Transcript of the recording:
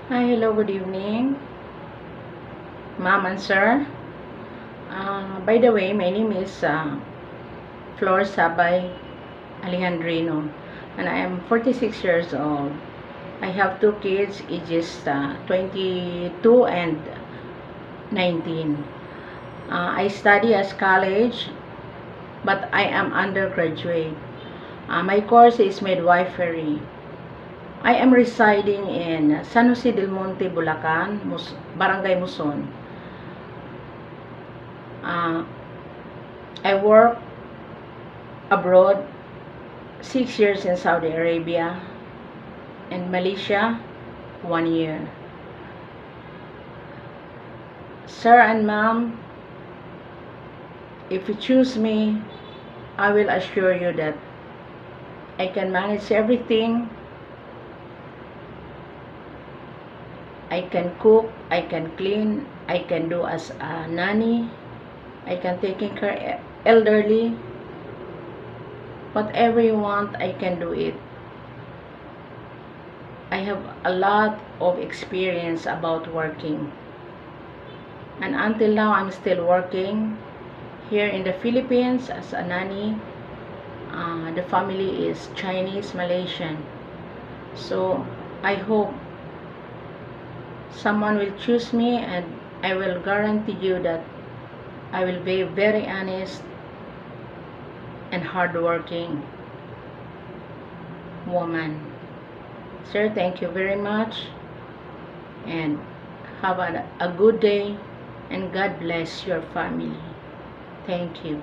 Hi, hello, good evening, ma'am and sir. By the way, my name is Flor Sabay Alejandrino, and I am 46 years old. I have two kids, ages 22 and 19. I study as college, but I am undergraduate. My course is midwifery. I am residing in San Jose del Monte, Bulacan, Barangay Muson. Uh, I work abroad 6 years in Saudi Arabia and Malaysia 1 year. Sir and ma'am, if you choose me, I will assure you that I can manage everything. I can cook, I can clean, I can do as a nanny, I can take care elderly. Whatever you want, I can do it. I have a lot of experience about working. And until now, I'm still working here in the Philippines as a nanny. The family is Chinese Malaysian. So I hope someone will choose me, and I will guarantee you that I will be very honest and hardworking woman. Sir, thank you very much, and have a good day, and God bless your family. Thank you.